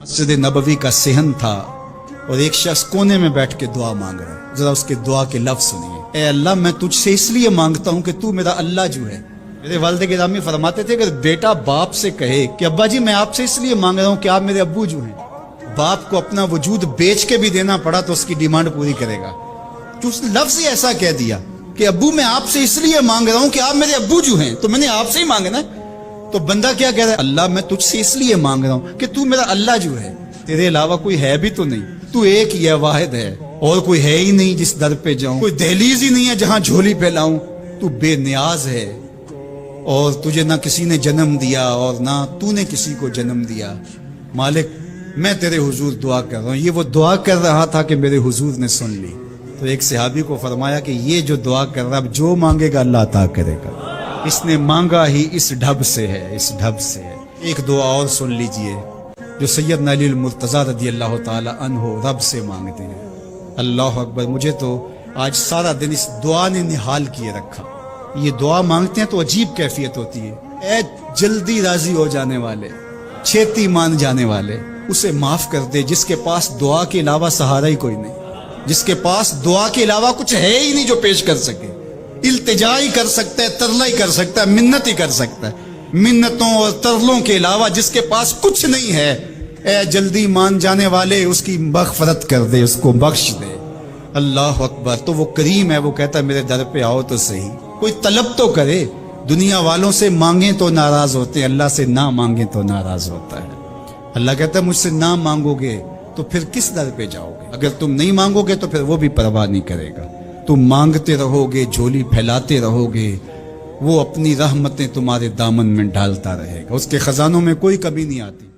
मस्जिद नबवी का सेहन था और एक शख्स कोने में बैठ के दुआ मांग रहा है। जरा उसके दुआ के लफ्ज सुनिए। ए अल्लाह, मैं तुझसे इसलिए मांगता हूँ कि तू मेरा अल्लाह जो है। मेरे वालिद गिरामी फरमाते थे कि बेटा बाप से कहे कि अब्बा जी मैं आपसे इसलिए मांग रहा हूँ कि आप मेरे अब्बू जो हैं। बाप को अपना वजूद बेच के भी देना पड़ा तो उसकी डिमांड पूरी करेगा। तो उसने लफ्ज ही ऐसा कह दिया कि अब्बू मैं आपसे इसलिए मांग रहा हूँ कि आप मेरे अब्बू जो हैं, तो मैंने आपसे ही मांगना है। तो बंदा क्या कह रहा है? अल्लाह मैं तुझसे इसलिए मांग रहा हूँ कि तू मेरा अल्लाह जो है, तेरे अलावा कोई है भी तो नहीं, तू एक ही है, वाहिद है, और कोई है ही नहीं जिस दर पे जाऊं, कोई दहलीज ही नहीं है जहां झोली फैलाऊं। तू बेनियाज है और तुझे ना किसी ने जन्म दिया और ना तूने किसी को जन्म दिया। मालिक मैं तेरे हुजूर दुआ कर रहा हूँ। ये वो दुआ कर रहा था कि मेरे हुजूर ने सुन ली। तो एक सहाबी को फरमाया कि ये जो दुआ कर रहा है, जो मांगेगा अल्लाह अता करेगा। इसने मांगा ही इस ढब से है, इस ढब से है। एक दुआ और सुन लीजिए जो सैयदना अली मुर्तज़ा रज़ियल्लाहु ताला अन्हु रब से मांगते हैं। अल्लाह अकबर, मुझे तो आज सारा दिन इस दुआ ने निहाल किए रखा। ये दुआ मांगते हैं तो अजीब कैफियत होती है। ए जल्दी राजी हो जाने वाले, छेती मान जाने वाले, उसे माफ कर दे जिसके पास दुआ के अलावा सहारा ही कोई नहीं, जिसके पास दुआ के अलावा कुछ है ही नहीं जो पेश कर सके। इल्तिजा ही कर सकता है, तरला ही कर सकता है, मिन्नत ही कर सकता है। मिन्नतों और तरलों के अलावा जिसके पास कुछ नहीं है, ए जल्दी मान जाने वाले उसकी मग़फ़रत कर दे, उसको बख्श दे। अल्लाह अकबर। तो वो करीम है, वो कहता है मेरे दर पे आओ तो सही, कोई तलब तो करे। दुनिया वालों से मांगे तो नाराज होते हैं, अल्लाह से ना मांगे तो नाराज होता है। अल्लाह कहता है मुझसे ना मांगोगे तो फिर किस दर पे जाओगे? अगर तुम नहीं मांगोगे तो फिर वो भी परवाह नहीं करेगा। तुम मांगते रहोगे, झोली फैलाते रहोगे, वो अपनी रहमतें तुम्हारे दामन में डालता रहेगा। उसके खजानों में कोई कमी नहीं आती।